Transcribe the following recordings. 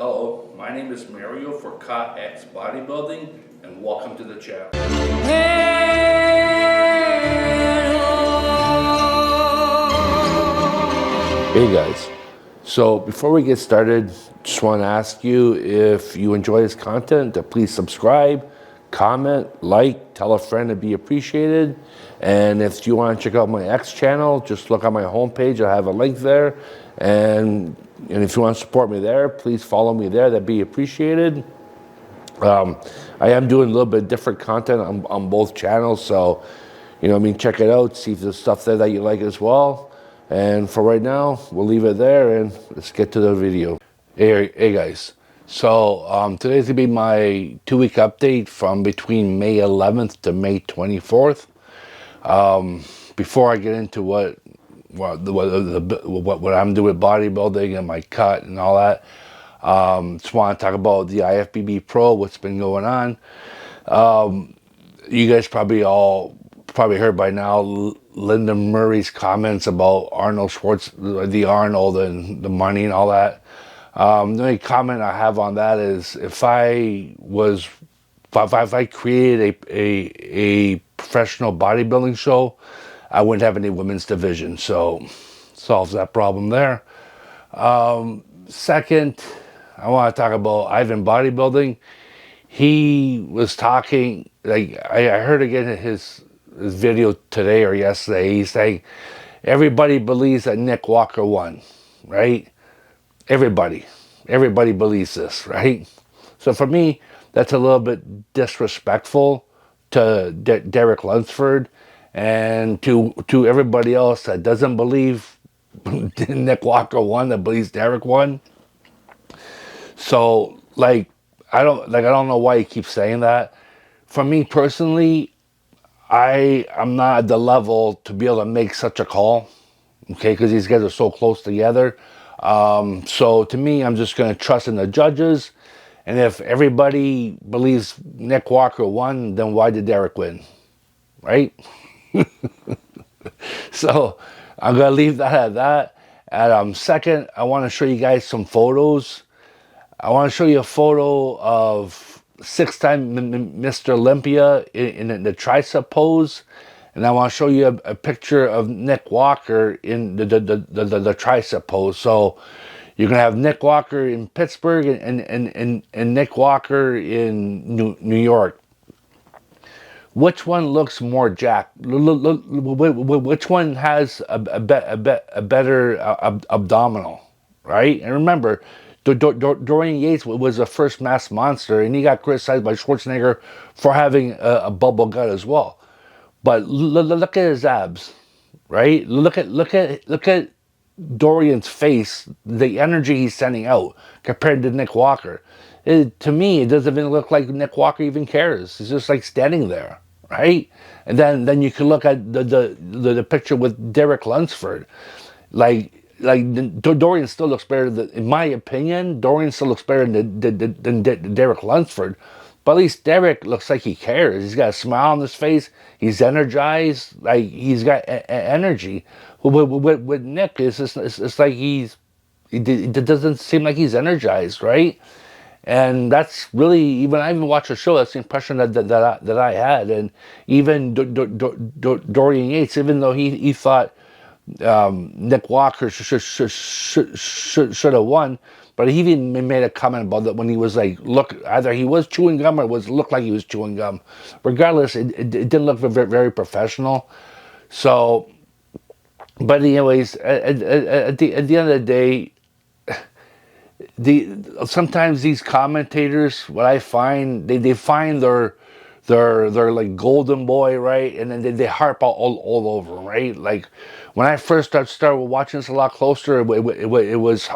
Hello, my name is Mario for X Bodybuilding, and welcome to the channel. Hey guys, so before we get started, just want to ask you if you enjoy this content to please subscribe, comment, like, tell a friend to be appreciated. And if you want to check out my X channel, just look on my homepage. I have a link there. And if you want to support me there, please follow me there. That'd be appreciated. I am doing a little bit different content on both channels, so check it out, see if there's stuff there that you like as well. And for right now, we'll leave it there and let's get to the video. Hey guys, so today's gonna be my 2-week update from between May 11th to May 24th. Before I get into what I'm doing with bodybuilding and my cut and all that, just want to talk about the IFBB Pro, what's been going on. You guys probably heard by now Linda Murray's comments about Arnold Schwartz, the Arnold and the money and all that. The only comment I have on that is if I created a professional bodybuilding show, I wouldn't have any women's division, so solves that problem there. Second, I want to talk about Ivan Bodybuilding. He was talking, like I heard again his video today or yesterday. He's saying everybody believes that Nick Walker won, right? Everybody believes this, right? So for me, that's a little bit disrespectful to Derek Lunsford and to everybody else that doesn't believe Nick Walker won, that believes Derek won. So I don't know why he keeps saying that. For me personally, I'm not at the level to be able to make such a call, okay, because these guys are so close together. So to me, I'm just going to trust in the judges. And if everybody believes Nick Walker won, then why did Derek win? Right? So I'm going to leave that at that. And second, I want to show you guys some photos. I want to show you a photo of 6-time Mr. Olympia in the tricep pose. And I want to show you a picture of Nick Walker in the tricep pose. So you're going to have Nick Walker in Pittsburgh and Nick Walker in New York. Which one looks more jacked? Which one has a better abdominal, right? And remember, Dorian Yates was the first mass monster, and he got criticized by Schwarzenegger for having a bubble gut as well. But look at his abs, right? Look at Dorian's face, the energy he's sending out compared to Nick Walker. To me, it doesn't even look like Nick Walker even cares. He's just like standing there, right? And then you can look at the picture with Derek Lunsford. Like Dorian still looks better in my opinion, Dorian still looks better than Derek Lunsford. But at least Derek looks like he cares. He's got a smile on his face. He's energized. Like he's got energy. With Nick, it's like it doesn't seem like he's energized, right? And that's really, even I even watched the show, that's the impression that I had. And even Dorian Yates, even though he thought Nick Walker should have won, but he even made a comment about that when he was like, look, either he was chewing gum or it looked like he was chewing gum. Regardless, it didn't look very, very professional. So, but anyways, at the end of the day, sometimes these commentators, what I find, they find their like golden boy, right? And then they harp all over, right? Like when I first started watching this a lot closer, it was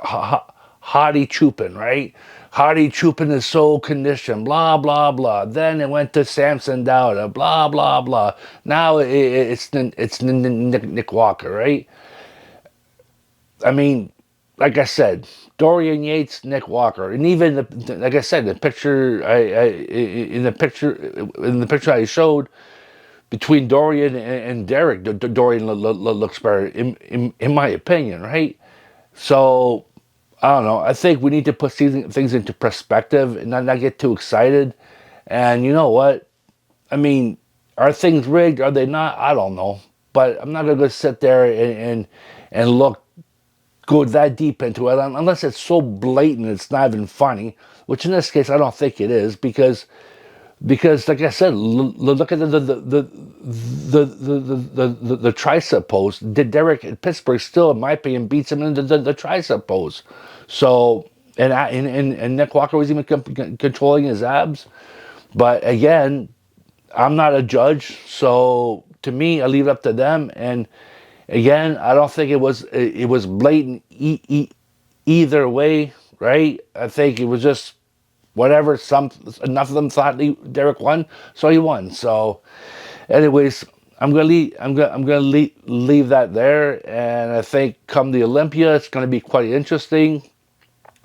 Hadi Chupin, right? Hadi Chupin is so conditioned, blah, blah, blah. Then it went to Samson Dowda, blah, blah, blah. Now it's Nick Walker, right? I mean, like I said, Dorian Yates, Nick Walker, and even like I said, the picture in the picture I showed between Dorian and Derek, Dorian looks better in my opinion, right? So I don't know. I think we need to put things into perspective and not get too excited. And you know what? I mean, are things rigged? Are they not? I don't know. But I'm not gonna go sit there and look go that deep into it unless it's so blatant it's not even funny. Which in this case I don't think it is because like I said, look at the tricep pose. Derek at Pittsburgh still, in my opinion, beats him in the tricep pose. So and Nick Walker was even controlling his abs. But again, I'm not a judge, so to me, I leave it up to them. And again, I don't think it was blatant either way, right? I think it was just whatever. Some enough of them thought Derek won, so he won. So, anyways, I'm gonna leave that there, and I think come the Olympia, it's gonna be quite interesting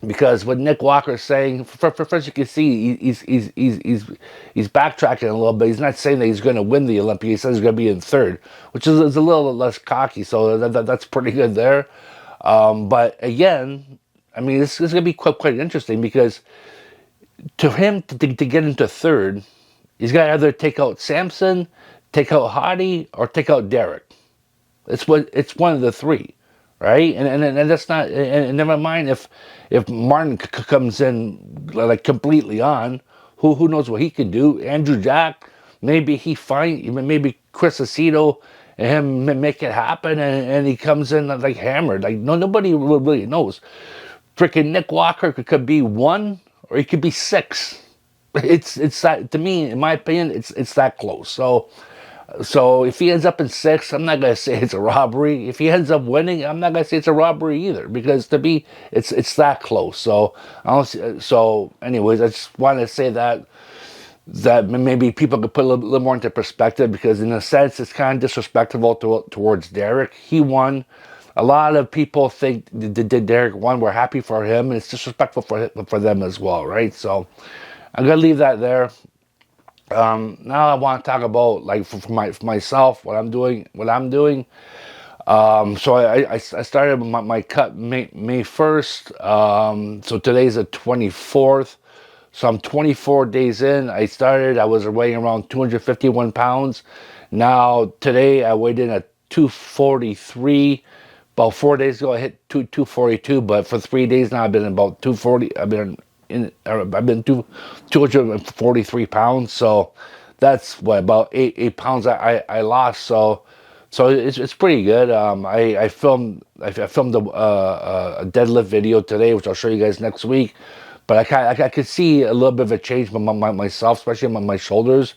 because what Nick Walker is saying, first you can see he's backtracking a little bit. He's not saying that he's going to win the Olympia. He says he's going to be in third, which is a little less cocky. So that's pretty good there. But again, I mean, this is going to be quite interesting because to him to get into third, he's got to either take out Samson, take out Hottie, or take out Derek. It's one of the three, right? And that's not. And never mind if Martin comes in like completely on, who knows what he can do? Andrew Jack, maybe he find maybe Chris Aceto and him make it happen, and he comes in like hammered. Like nobody really knows. Freaking Nick Walker could be one or he could be six. It's that to me, in my opinion, it's that close. So if he ends up in six, I'm not gonna say it's a robbery. If he ends up winning, I'm not gonna say it's a robbery either, because to me, it's that close. So I don't see, so anyways, I just wanted to say that maybe people could put a little more into perspective, because in a sense, it's kind of disrespectful towards Derek. He won. A lot of people think that Derek won. We're happy for him, and it's disrespectful for them as well, right? So I'm gonna leave that there. Now I want to talk about like for myself, what I'm doing. So I started my cut May 1st. So today's the 24th. So I'm 24 days in. I started. I was weighing around 251 pounds. Now today I weighed in at 243. About 4 days ago I hit 242. But for 3 days now I've been about 240. I've been 243 pounds, so that's what about eight pounds I lost. So it's pretty good. I filmed a deadlift video today, which I'll show you guys next week. But I could see a little bit of a change myself, especially on my shoulders.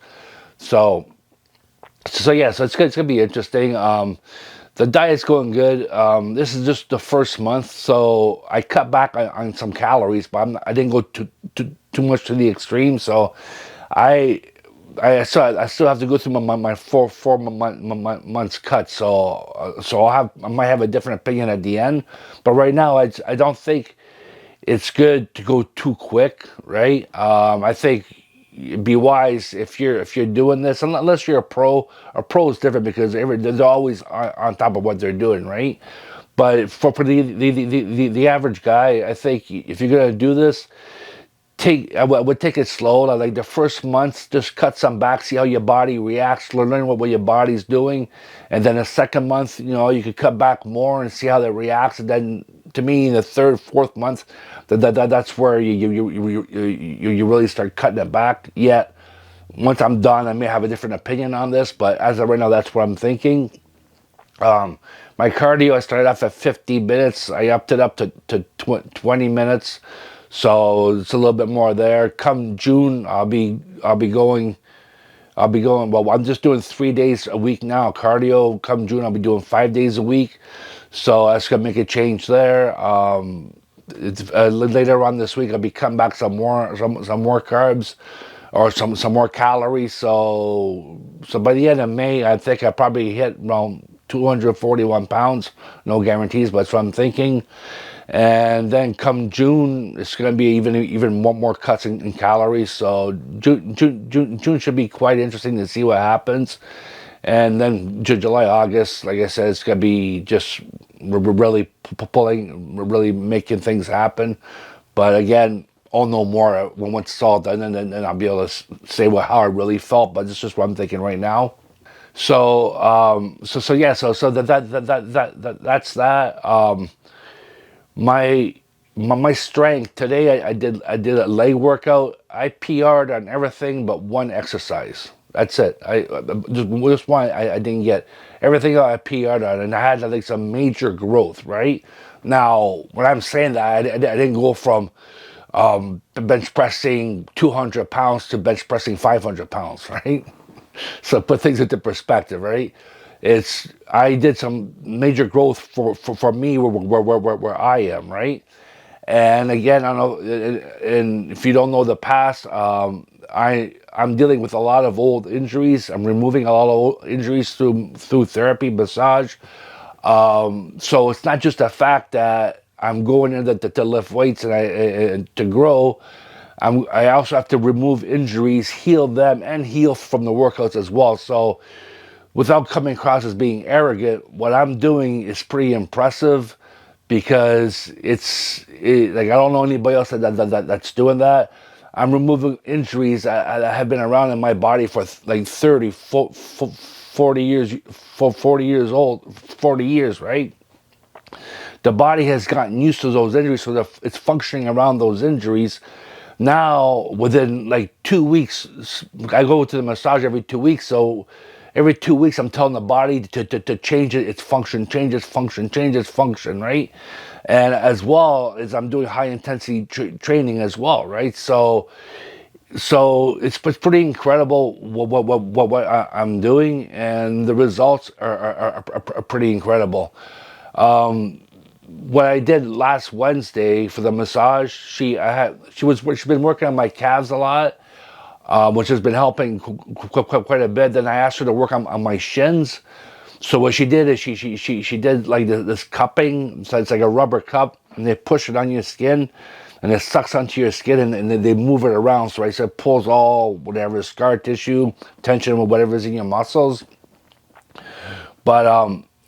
So yeah, so it's gonna be interesting. The diet's going good. This is just the first month, so I cut back on some calories, but I didn't go too much to the extreme. So I I still have to go through my four months cut. So I might have a different opinion at the end, but right now I don't think it's good to go too quick, right? I think be wise if you're doing this, unless you're a pro. A pro is different because they're always on top of what they're doing, right? But for the average guy, I think if you're gonna do this, I would take it slow. Like the first month, just cut some back, see how your body reacts, learn what your body's doing, and then the second month, you could cut back more and see how that reacts. And then, to me, the third, fourth month, that's where you really start cutting it back. Yet, once I'm done, I may have a different opinion on this, but as of right now, that's what I'm thinking. My cardio, I started off at 50 minutes. I upped it up to 20 minutes. So it's a little bit more there. Come June, I'll be going. Well, I'm just doing 3 days a week now, cardio. Come June, I'll be doing 5 days a week. So that's gonna make a change there. Later on this week, I'll be cutting back some more carbs, or some more calories. So by the end of May, I think I probably hit around 241 pounds. No guarantees, but that's what I'm thinking. And then come June, it's going to be even more cuts in calories. So June should be quite interesting to see what happens. And then July, August, like I said, it's gonna be just really pulling, really making things happen. But again, I'll know more when it's all done, and then I'll be able to say how I really felt. But it's just what I'm thinking right now. So yeah, so that's that. My my strength today, I did a leg workout. I PR'd on everything but one exercise. That's it. I just one I didn't get. Everything else I PR'd on, and I had like some major growth. Right now, when I'm saying that, I didn't go from bench pressing 200 pounds to bench pressing 500 pounds. Right. So put things into perspective, right? It's I did some major growth for me where I am, right? And again, I don't know, and if you don't know the past, I'm dealing with a lot of old injuries. I'm removing a lot of old injuries through therapy, massage. So it's not just the fact that I'm going in to lift weights and to grow. I also have to remove injuries, heal them, and heal from the workouts as well. So without coming across as being arrogant, what I'm doing is pretty impressive because like I don't know anybody else that's doing that. I'm removing injuries that have been around in my body for like 30, 40 years, 40 years old, 40 years, right? The body has gotten used to those injuries, so it's functioning around those injuries. Now, within like 2 weeks, I go to the massage every 2 weeks. So every 2 weeks, I'm telling the body to change its function, change its function, change its function, right? And as well as I'm doing high intensity training as well, right? So it's pretty incredible what I'm doing, and the results are pretty incredible. What I did last Wednesday for the massage, she's been working on my calves a lot, which has been helping quite a bit. Then I asked her to work on my shins. So what she did is she did like this cupping. So it's like a rubber cup, and they push it on your skin, and it sucks onto your skin, and then they move it around. So I said pulls all whatever scar tissue, tension, or whatever's in your muscles. But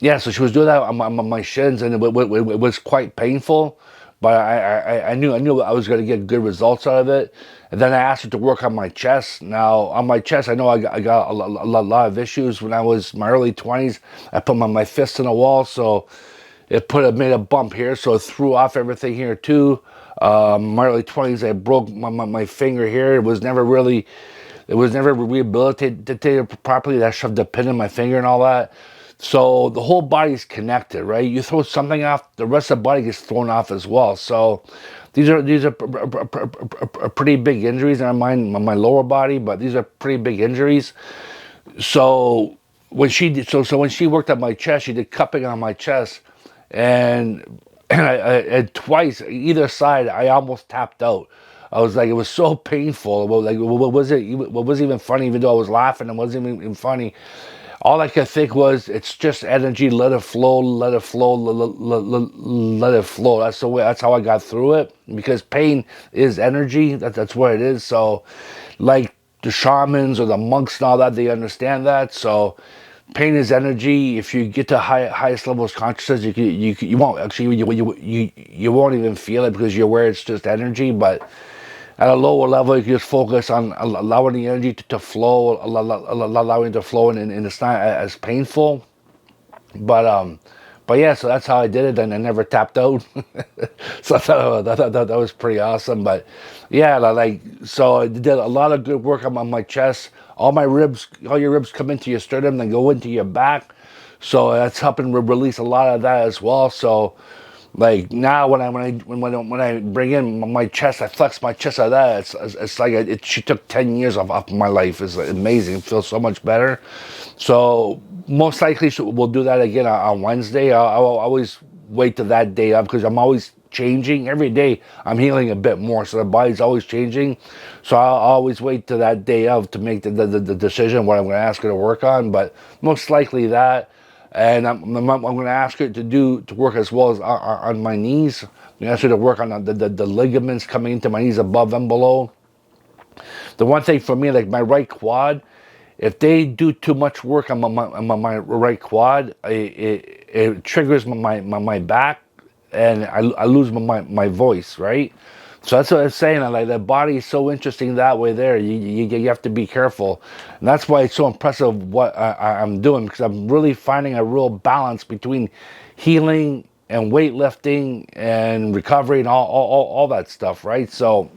yeah, so she was doing that on my shins, and it was quite painful. But I knew I was going to get good results out of it. And then I asked her to work on my chest. Now on my chest, I know I got a lot of issues when I was in my early 20s. I put my fist in a wall, so it made a bump here, so it threw off everything here too. My early 20s, I broke my finger here. It was never rehabilitated properly. That shoved a pin in my finger and all that. So the whole body's connected, right? You throw something off, the rest of the body gets thrown off as well. So these are pretty big injuries in my lower body, but these are pretty big injuries. So when she worked on my chest, she did cupping on my chest, and and twice either side I almost tapped out. I was like, it was so painful. Well, like, what was it? What was even funny? Even though I was laughing, it wasn't even funny. All I could think was, it's just energy. Let it flow. Let it flow. Let it flow. That's the way. That's how I got through it. Because pain is energy. That's what it is. So, like the shamans or the monks and all that, they understand that. So, pain is energy. If you get to highest levels of consciousness, you won't actually you won't even feel it because you're aware it's just energy. But at a lower level, you can just focus on allowing the energy to flow, allowing it to flow, and it's not as painful. But but yeah, so that's how I did it, and I never tapped out. So I thought that was pretty awesome. But yeah, like so I did a lot of good work on my chest. All my ribs, all your ribs come into your sternum, then go into your back. So that's helping release a lot of that as well. So like now, when I bring in my chest, I flex my chest like that. It's like she took 10 years off my life. It's amazing. It feels so much better. So most likely we'll do that again on Wednesday. I'll always wait to that day up because I'm always changing every day. I'm healing a bit more, so the body's always changing. So I'll always wait to that day of to make the decision what I'm going to ask her to work on. But most likely that. And I'm going to ask her to work as well as on my knees. I'm going to ask her to work on the ligaments coming into my knees above and below. The one thing for me, like my right quad, if they do too much work on my right quad, it triggers my back, and I lose my voice, right? So that's what I'm saying. Like the body is so interesting that way. There, you have to be careful, and that's why it's so impressive what I'm doing, because I'm really finding a real balance between healing and weightlifting and recovery and all that stuff, right? So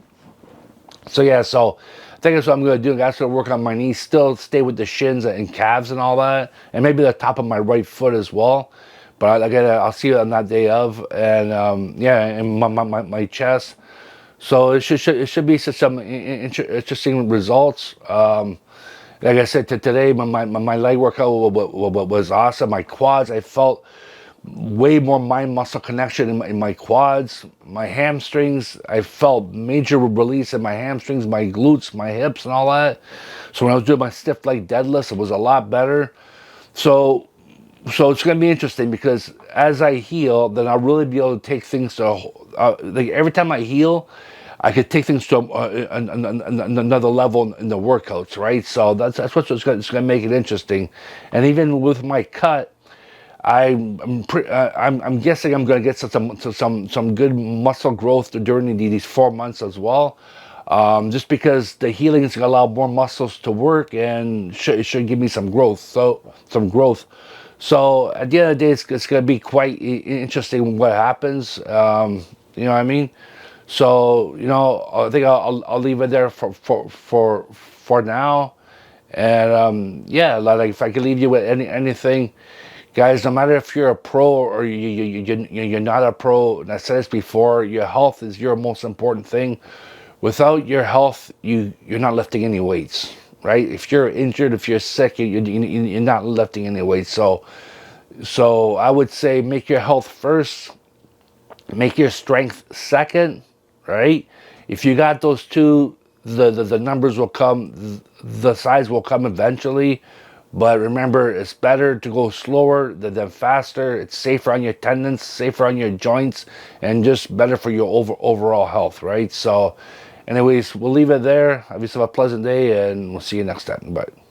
yeah, so I think that's what I'm gonna do. I to work on my knees, still stay with the shins and calves and all that, and maybe the top of my right foot as well. But again, I'll see it on that day of, and yeah, and my chest. So it should be some interesting results. Like I said, today my leg workout was awesome. My quads, I felt way more mind muscle connection in my quads. My hamstrings, I felt major release in my hamstrings, my glutes, my hips, and all that. So when I was doing my stiff leg deadlifts, it was a lot better. So so it's going to be interesting, because as I heal, then I'll really be able to take things to like every time I heal, I could take things to another level in the workouts, right? So that's what's going to make it interesting. And even with my cut, I'm guessing I'm going to get some good muscle growth during these 4 months as well. Just because the healing is going to allow more muscles to work, and it should give me some growth. So at the end of the day, it's going to be quite interesting what happens. You know what I mean? So I think I'll leave it there for now. And yeah, like if I could leave you with anything, guys, no matter if you're a pro or you're not a pro, and I said this before, your health is your most important thing. Without your health, you're not lifting any weights, right? If you're injured, if you're sick, you're not lifting any weights. So I would say make your health first, make your strength second, right? If you got those two, the numbers will come, the size will come eventually. But remember, it's better to go slower than faster. It's safer on your tendons, safer on your joints, and just better for your overall health, right? So anyways, we'll leave it there. Have yourself a pleasant day, and we'll see you next time. Bye.